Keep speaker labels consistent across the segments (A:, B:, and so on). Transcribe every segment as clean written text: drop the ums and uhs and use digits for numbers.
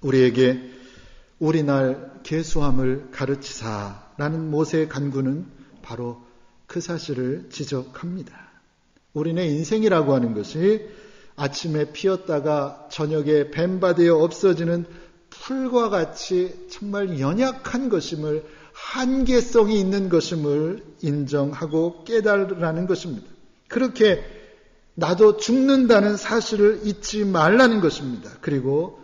A: 우리에게 우리 날 계수함을 가르치사라는 모세의 간구는 바로 그 사실을 지적합니다. 우리네 인생이라고 하는 것이 아침에 피었다가 저녁에 뱀바되어 없어지는 풀과 같이 정말 연약한 것임을, 한계성이 있는 것임을 인정하고 깨달으라는 것입니다. 그렇게 나도 죽는다는 사실을 잊지 말라는 것입니다. 그리고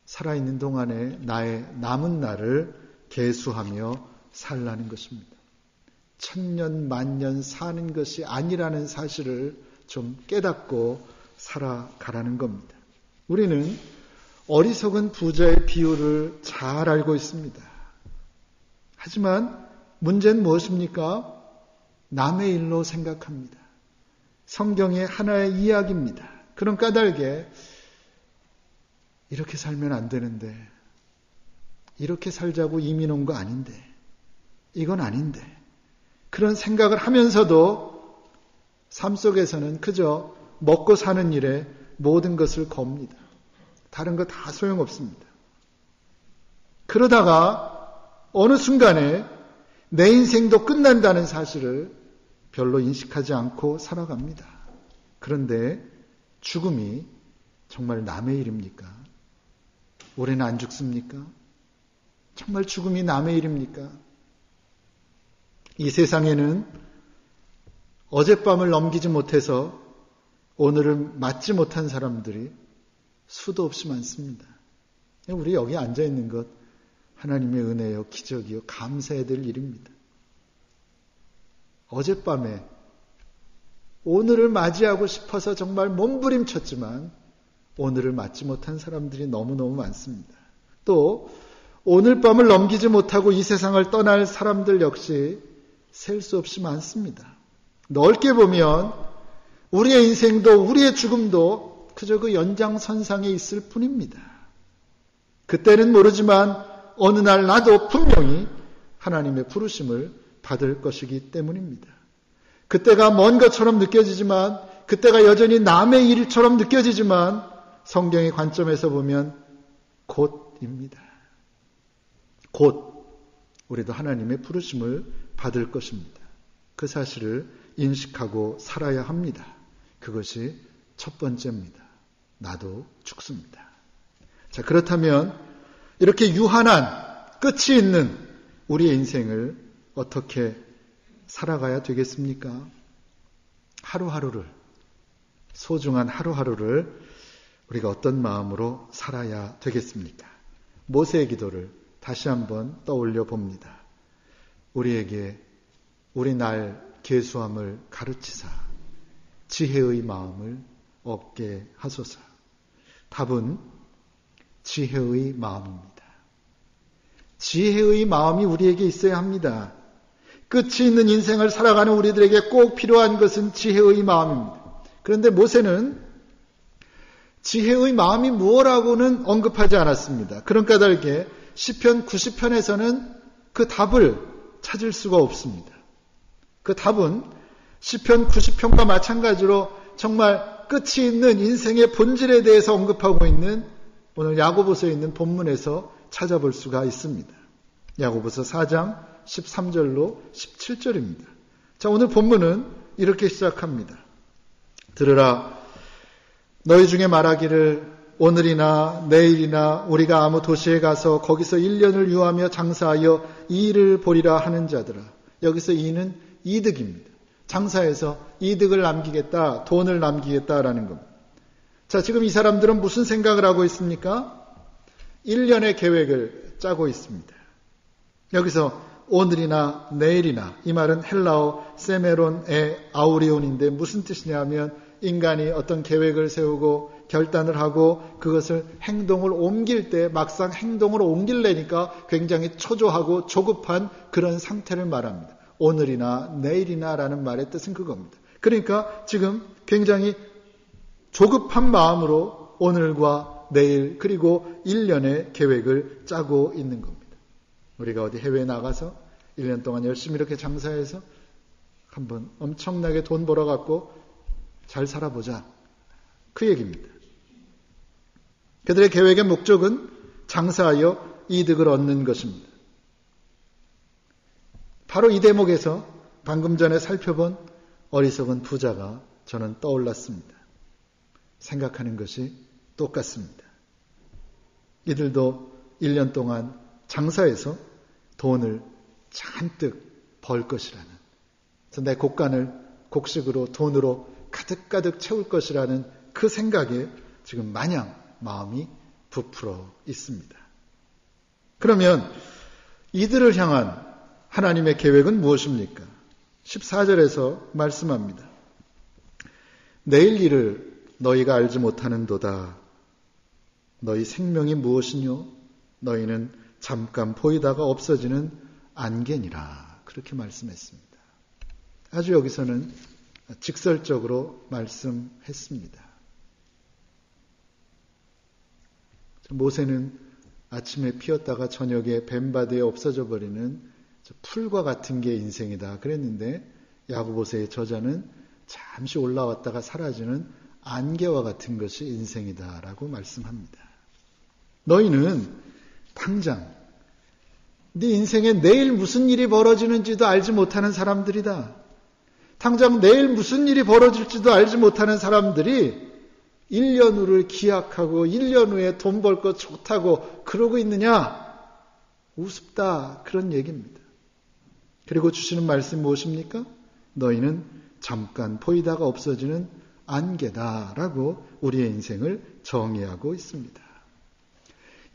A: 살아있는 동안에 나의 남은 날을 계수하며 살라는 것입니다. 천년 만년 사는 것이 아니라는 사실을 좀 깨닫고 살아가라는 겁니다. 우리는 어리석은 부자의 비유를 잘 알고 있습니다. 하지만 문제는 무엇입니까? 남의 일로 생각합니다. 성경의 하나의 이야기입니다. 그런 까닭에 이렇게 살면 안 되는데, 이렇게 살자고 이민 온 거 아닌데, 이건 아닌데, 그런 생각을 하면서도 삶 속에서는 그저 먹고 사는 일에 모든 것을 겁니다. 다른 거 다 소용없습니다. 그러다가 어느 순간에 내 인생도 끝난다는 사실을 별로 인식하지 않고 살아갑니다. 그런데 죽음이 정말 남의 일입니까? 우리는 안 죽습니까? 정말 죽음이 남의 일입니까? 이 세상에는 어젯밤을 넘기지 못해서 오늘을 맞지 못한 사람들이 수도 없이 많습니다. 우리 여기 앉아있는 것 하나님의 은혜요, 기적이요, 감사해야 될 일입니다. 어젯밤에 오늘을 맞이하고 싶어서 정말 몸부림쳤지만 오늘을 맞지 못한 사람들이 너무너무 많습니다. 또 오늘 밤을 넘기지 못하고 이 세상을 떠날 사람들 역시 셀 수 없이 많습니다. 넓게 보면 우리의 인생도 우리의 죽음도 그저 그 연장선상에 있을 뿐입니다. 그때는 모르지만 어느 날 나도 분명히 하나님의 부르심을 받을 것이기 때문입니다. 그때가 먼 것처럼 느껴지지만, 그때가 여전히 남의 일처럼 느껴지지만 성경의 관점에서 보면 곧입니다. 곧 우리도 하나님의 부르심을 받을 것입니다. 그 사실을 인식하고 살아야 합니다. 그것이 첫 번째입니다. 나도 죽습니다. 자, 그렇다면 이렇게 유한한 끝이 있는 우리의 인생을 어떻게 살아가야 되겠습니까? 하루하루를, 소중한 하루하루를 우리가 어떤 마음으로 살아야 되겠습니까? 모세의 기도를 다시 한번 떠올려 봅니다. 우리에게 우리 날 계수함을 가르치사 지혜의 마음을 얻게 하소서. 답은 지혜의 마음입니다. 지혜의 마음이 우리에게 있어야 합니다. 끝이 있는 인생을 살아가는 우리들에게 꼭 필요한 것은 지혜의 마음입니다. 그런데 모세는 지혜의 마음이 무엇이라고는 언급하지 않았습니다. 그런 까닭에 시편 90편에서는 그 답을 찾을 수가 없습니다. 그 답은 시편 90편과 마찬가지로 정말 끝이 있는 인생의 본질에 대해서 언급하고 있는 오늘 야고보서에 있는 본문에서 찾아볼 수가 있습니다. 야고보서 4장 13절로 17절입니다. 자, 오늘 본문은 이렇게 시작합니다. 들으라, 너희 중에 말하기를 오늘이나 내일이나 우리가 아무 도시에 가서 거기서 1년을 유하며 장사하여 이익을 보리라 하는 자들아. 여기서 이는 이득입니다. 장사해서 이득을 남기겠다, 돈을 남기겠다라는 겁니다. 자, 지금 이 사람들은 무슨 생각을 하고 있습니까? 1년의 계획을 짜고 있습니다. 여기서 오늘이나 내일이나, 이 말은 헬라어 세메론의 아우리온인데 무슨 뜻이냐면 인간이 어떤 계획을 세우고 결단을 하고 그것을 행동을 옮길 때 막상 행동을 옮기려니까 굉장히 초조하고 조급한 그런 상태를 말합니다. 오늘이나 내일이나 라는 말의 뜻은 그겁니다. 그러니까 지금 굉장히 조급한 마음으로 오늘과 내일 그리고 1년의 계획을 짜고 있는 겁니다. 우리가 어디 해외에 나가서 1년 동안 열심히 이렇게 장사해서 한번 엄청나게 돈 벌어갖고 잘 살아보자. 그 얘기입니다. 그들의 계획의 목적은 장사하여 이득을 얻는 것입니다. 바로 이 대목에서 방금 전에 살펴본 어리석은 부자가 저는 떠올랐습니다. 생각하는 것이 똑같습니다. 이들도 1년 동안 장사해서 돈을 잔뜩 벌 것이라는, 내 곡간을 곡식으로 돈으로 가득가득 채울 것이라는 그 생각에 지금 마냥 마음이 부풀어 있습니다. 그러면 이들을 향한 하나님의 계획은 무엇입니까? 14절에서 말씀합니다. 내일 일을 너희가 알지 못하는도다. 너희 생명이 무엇이뇨? 너희는 잠깐 보이다가 없어지는 안개니라. 그렇게 말씀했습니다. 아주 여기서는 직설적으로 말씀했습니다. 모세는 아침에 피었다가 저녁에 뱀바다에 없어져 버리는 풀과 같은 게 인생이다 그랬는데, 야고보서의 저자는 잠시 올라왔다가 사라지는 안개와 같은 것이 인생이다라고 말씀합니다. 너희는 당장 네 인생에 내일 무슨 일이 벌어지는지도 알지 못하는 사람들이다. 당장 내일 무슨 일이 벌어질지도 알지 못하는 사람들이 1년 후를 기약하고 1년 후에 돈 벌 거 좋다고 그러고 있느냐? 우습다, 그런 얘기입니다. 그리고 주시는 말씀 무엇입니까? 너희는 잠깐 보이다가 없어지는 안개다라고 우리의 인생을 정의하고 있습니다.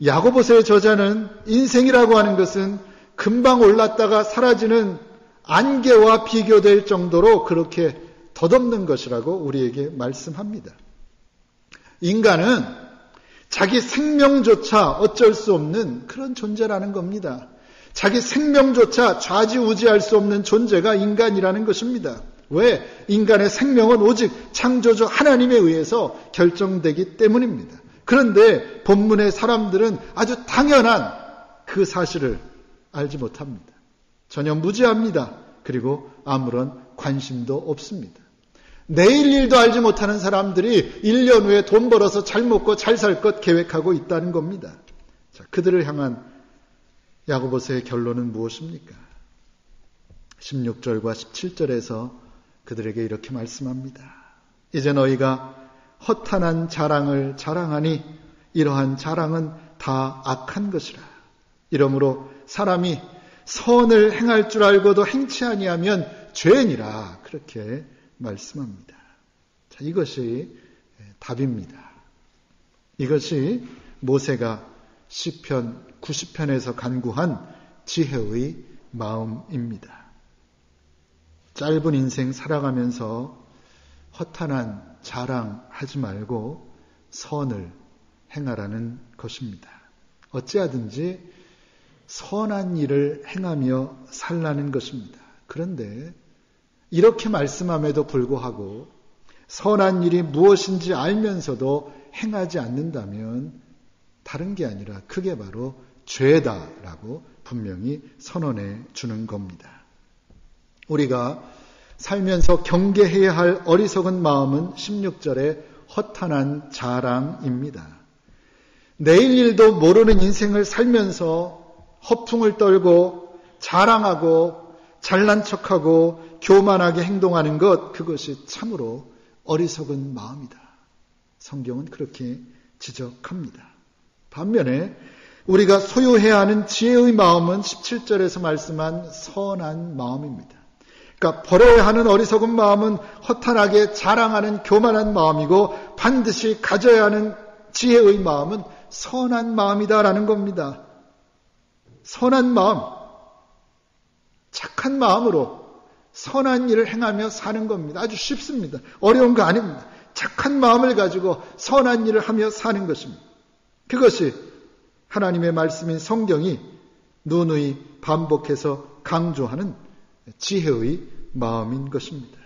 A: 야고보서의 저자는 인생이라고 하는 것은 금방 올랐다가 사라지는 안개와 비교될 정도로 그렇게 덧없는 것이라고 우리에게 말씀합니다. 인간은 자기 생명조차 어쩔 수 없는 그런 존재라는 겁니다. 자기 생명조차 좌지우지할 수 없는 존재가 인간이라는 것입니다. 왜? 인간의 생명은 오직 창조주 하나님에 의해서 결정되기 때문입니다. 그런데 본문의 사람들은 아주 당연한 그 사실을 알지 못합니다. 전혀 무지합니다. 그리고 아무런 관심도 없습니다. 내일 일도 알지 못하는 사람들이 1년 후에 돈 벌어서 잘 먹고 잘 살 것 계획하고 있다는 겁니다. 자, 그들을 향한 야고보서의 결론은 무엇입니까? 16절과 17절에서 그들에게 이렇게 말씀합니다. 이제 너희가 허탄한 자랑을 자랑하니 이러한 자랑은 다 악한 것이라. 이러므로 사람이 선을 행할 줄 알고도 행치 아니하면 죄니라. 그렇게 말씀합니다. 자, 이것이 답입니다. 이것이 모세가 시편 90편에서 간구한 지혜의 마음입니다. 짧은 인생 살아가면서 허탄한 자랑하지 말고 선을 행하라는 것입니다. 어찌하든지 선한 일을 행하며 살라는 것입니다. 그런데 이렇게 말씀함에도 불구하고 선한 일이 무엇인지 알면서도 행하지 않는다면 다른 게 아니라 그게 바로 죄다라고 분명히 선언해 주는 겁니다. 우리가 살면서 경계해야 할 어리석은 마음은 16절의 허탄한 자랑입니다. 내일 일도 모르는 인생을 살면서 허풍을 떨고 자랑하고 잘난 척하고 교만하게 행동하는 것, 그것이 참으로 어리석은 마음이다. 성경은 그렇게 지적합니다. 반면에 우리가 소유해야 하는 지혜의 마음은 17절에서 말씀한 선한 마음입니다. 그러니까 버려야 하는 어리석은 마음은 허탄하게 자랑하는 교만한 마음이고, 반드시 가져야 하는 지혜의 마음은 선한 마음이다라는 겁니다. 선한 마음, 착한 마음으로 선한 일을 행하며 사는 겁니다. 아주 쉽습니다. 어려운 거 아닙니다. 착한 마음을 가지고 선한 일을 하며 사는 것입니다. 그것이 하나님의 말씀인 성경이 누누이 반복해서 강조하는 지혜의 마음인 것입니다.